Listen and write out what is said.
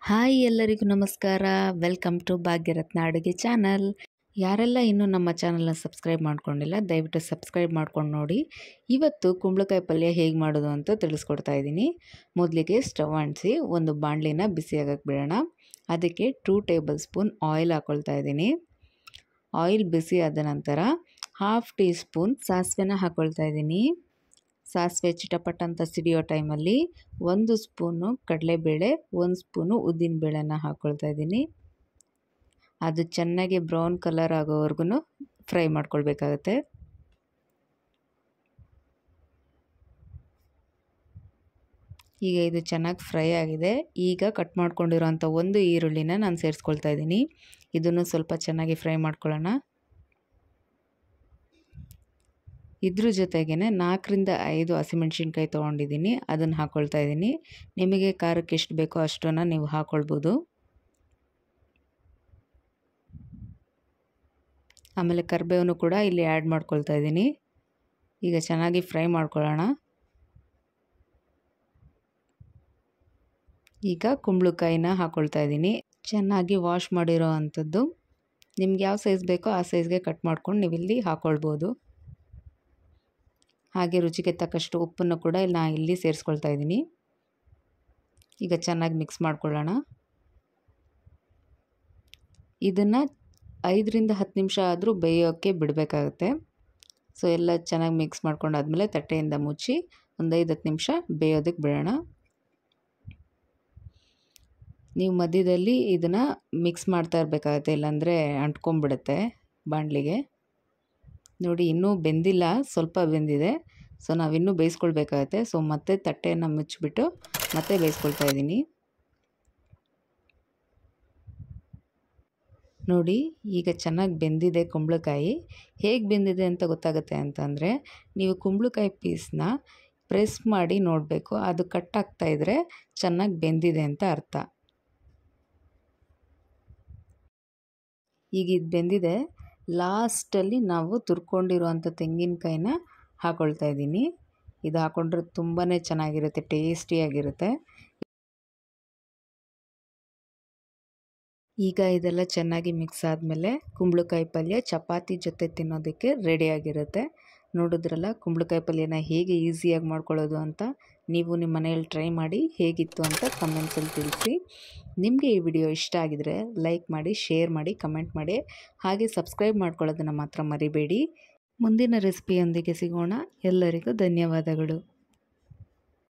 Hi ಎಲ್ಲರಿಗೂ ನಮಸ್ಕಾರ. Welcome to ಭಾಗ್ಯರತ್ನ ಅಡುಗೆ ಚಾನಲ್. ಯಾರೆಲ್ಲ ಇನ್ನೂ ನಮ್ಮ ಚಾನಲ್ನ ಸಬ್ಸ್ಕ್ರೈಬ್ ಮಾಡ್ಕೊಂಡಿಲ್ಲ ದಯವಿಟ್ಟು ಸಬ್ಸ್ಕ್ರೈಬ್ ಮಾಡ್ಕೊಂಡು ನೋಡಿ. ಇವತ್ತು ಕುಂಬಳಕಾಯಿ ಪಲ್ಯ ಹೇಗೆ ಮಾಡೋದು ಅಂತ ತಿಳಿಸ್ಕೊಡ್ತಾ ಇದ್ದೀನಿ. ಮೊದಲಿಗೆ ಸ್ಟವ್ ಅಂಟಿಸಿ ಒಂದು ಬಾಣಲಿನ ಬಿಸಿಯಾಗಕ್ಕೆ ಬಿಡೋಣ. ಅದಕ್ಕೆ 2 ಟೇಬಲ್ ಸ್ಪೂನ್ ಆಯಿಲ್ ಹಾಕ್ಕೊಳ್ತಾ ಇದ್ದೀನಿ. ಆಯಿಲ್ ಬಿಸಿ ಆದ ನಂತರ 1/2 ಟೀ ಸ್ಪೂನ್ ಸಾಸಿವೆನ ಹಾಕ್ಕೊಳ್ತಾ ಇದ್ದೀನಿ. ಸಾಸಿವೆ ಚಿಟಪಟ ಅಂತ ಸಿಡಿಯೋ ಟೈಮಲ್ಲಿ 1 ಸ್ಪೂನು ಕಡಲೆಬೇಳೆ, 1 ಸ್ಪೂನು ಉದ್ದಿನಬೇಳೆನ ಹಾಕ್ಕೊಳ್ತಾ ಇದ್ದೀನಿ. ಅದು ಚೆನ್ನಾಗಿ ಬ್ರೌನ್ ಕಲರ್ ಆಗೋವರೆಗೂ ಫ್ರೈ ಮಾಡ್ಕೊಳ್ಬೇಕಾಗತ್ತೆ. ಈಗ ಇದು ಚೆನ್ನಾಗಿ ಫ್ರೈ ಆಗಿದೆ. ಈಗ ಕಟ್ ಮಾಡ್ಕೊಂಡಿರೋಂಥ ಒಂದು ಈರುಳ್ಳಿನ ನಾನು ಸೇರಿಸ್ಕೊಳ್ತಾ ಇದ್ದೀನಿ. ಇದನ್ನು ಸ್ವಲ್ಪ ಚೆನ್ನಾಗಿ ಫ್ರೈ ಮಾಡ್ಕೊಳ್ಳೋಣ. ಇದ್ರ ಜೊತೆಗೇ 4ರಿಂದ 5 ಹಸಿಮೆಣ್ಸಿನ್ಕಾಯಿ ತೊಗೊಂಡಿದ್ದೀನಿ, ಅದನ್ನು ಹಾಕ್ಕೊಳ್ತಾ ಇದ್ದೀನಿ. ನಿಮಗೆ ಖಾರಕ್ಕೆ ಎಷ್ಟು ಬೇಕೋ ಅಷ್ಟನ್ನು ನೀವು ಹಾಕ್ಕೊಳ್ಬೋದು. ಆಮೇಲೆ ಕರಿಬೇವನ್ನು ಕೂಡ ಇಲ್ಲಿ ಆ್ಯಡ್ ಮಾಡ್ಕೊಳ್ತಾ ಇದ್ದೀನಿ. ಈಗ ಚೆನ್ನಾಗಿ ಫ್ರೈ ಮಾಡ್ಕೊಳ್ಳೋಣ. ಈಗ ಕುಂಬಳಕಾಯಿನ ಹಾಕ್ಕೊಳ್ತಾ ಇದ್ದೀನಿ. ಚೆನ್ನಾಗಿ ವಾಶ್ ಮಾಡಿರೋ ಅಂಥದ್ದು. ನಿಮ್ಗೆ ಯಾವ ಸೈಜ್ ಬೇಕೋ ಆ ಸೈಜ್ಗೆ ಕಟ್ ಮಾಡ್ಕೊಂಡು ನೀವು ಇಲ್ಲಿ ಹಾಕ್ಕೊಳ್ಬೋದು. ಹಾಗೆ ರುಚಿಗೆ ತಕ್ಕಷ್ಟು ಉಪ್ಪನ್ನು ಕೂಡ ನಾನು ಇಲ್ಲಿ ಸೇರಿಸ್ಕೊಳ್ತಾ ಇದ್ದೀನಿ. ಈಗ ಚೆನ್ನಾಗಿ ಮಿಕ್ಸ್ ಮಾಡ್ಕೊಳ್ಳೋಣ. ಇದನ್ನು 5ರಿಂದ 10 ನಿಮಿಷ ಆದರೂ ಬೇಯೋಕ್ಕೆ ಬಿಡಬೇಕಾಗುತ್ತೆ. ಸೊ ಎಲ್ಲ ಚೆನ್ನಾಗಿ ಮಿಕ್ಸ್ ಮಾಡ್ಕೊಂಡಾದ್ಮೇಲೆ ತಟ್ಟೆಯಿಂದ ಮುಚ್ಚಿ ಒಂದು 5-10 ನಿಮಿಷ ಬೇಯೋದಕ್ಕೆ ಬಿಡೋಣ. ನೀವು ಮಧ್ಯದಲ್ಲಿ ಇದನ್ನು ಮಿಕ್ಸ್ ಮಾಡ್ತಾ ಇರಬೇಕಾಗತ್ತೆ, ಇಲ್ಲಾಂದರೆ ಅಂಟ್ಕೊಂಡ್ಬಿಡುತ್ತೆ ಬಾಣಲಿಗೆ. ನೋಡಿ ಇನ್ನೂ ಬೆಂದಿಲ್ಲ, ಸ್ವಲ್ಪ ಬೆಂದಿದೆ. ಸೊ ನಾವಿನ್ನೂ ಬೇಯಿಸ್ಕೊಳ್ಬೇಕಾಗತ್ತೆ. ಸೊ ಮತ್ತೆ ತಟ್ಟೆಯನ್ನು ಮುಚ್ಚಿಬಿಟ್ಟು ಮತ್ತೆ ಬೇಯಿಸ್ಕೊಳ್ತಾ ಇದ್ದೀನಿ. ನೋಡಿ ಈಗ ಚೆನ್ನಾಗಿ ಬೆಂದಿದೆ ಕುಂಬಳಕಾಯಿ. ಹೇಗೆ ಬೆಂದಿದೆ ಅಂತ ಗೊತ್ತಾಗುತ್ತೆ ಅಂತಂದರೆ, ನೀವು ಕುಂಬಳಕಾಯಿ ಪೀಸ್ನ ಪ್ರೆಸ್ ಮಾಡಿ ನೋಡಬೇಕು. ಅದು ಕಟ್ ಆಗ್ತಾಯಿದ್ರೆ ಚೆನ್ನಾಗಿ ಬೆಂದಿದೆ ಅಂತ ಅರ್ಥ. ಈಗ ಇದು ಬೆಂದಿದೆ. ಲಾಸ್ಟಲ್ಲಿ ನಾವು ತುರ್ಕೊಂಡಿರುವಂಥ ತೆಂಗಿನಕಾಯಿನ ಹಾಕ್ಕೊಳ್ತಾ ಇದ್ದೀನಿ. ಇದು ಹಾಕ್ಕೊಂಡ್ರೆ ತುಂಬಾ ಚೆನ್ನಾಗಿರುತ್ತೆ, ಟೇಸ್ಟಿಯಾಗಿರುತ್ತೆ. ಈಗ ಇದೆಲ್ಲ ಚೆನ್ನಾಗಿ ಮಿಕ್ಸ್ ಆದಮೇಲೆ ಕುಂಬಳಕಾಯಿ ಪಲ್ಯ ಚಪಾತಿ ಜೊತೆ ತಿನ್ನೋದಕ್ಕೆ ರೆಡಿಯಾಗಿರುತ್ತೆ. ನೋಡಿದ್ರಲ್ಲ ಕುಂಬಳಕಾಯಿ ಪಲ್ಯನ ಹೇಗೆ ಈಸಿಯಾಗಿ ಮಾಡ್ಕೊಳ್ಳೋದು ಅಂತ. ನೀವು ನಿಮ್ಮ ಮನೆಯಲ್ಲಿ ಟ್ರೈ ಮಾಡಿ ಹೇಗಿತ್ತು ಅಂತ ಕಮೆಂಟ್ಸಲ್ಲಿ ತಿಳಿಸಿ. ನಿಮಗೆ ಈ ವಿಡಿಯೋ ಇಷ್ಟ ಆಗಿದರೆ ಲೈಕ್ ಮಾಡಿ, ಶೇರ್ ಮಾಡಿ, ಕಮೆಂಟ್ ಮಾಡಿ. ಹಾಗೆ ಸಬ್ಸ್ಕ್ರೈಬ್ ಮಾಡ್ಕೊಳ್ಳೋದನ್ನು ಮಾತ್ರ ಮರಿಬೇಡಿ. ಮುಂದಿನ ರೆಸಿಪಿಯೊಂದಿಗೆ ಸಿಗೋಣ. ಎಲ್ಲರಿಗೂ ಧನ್ಯವಾದಗಳು.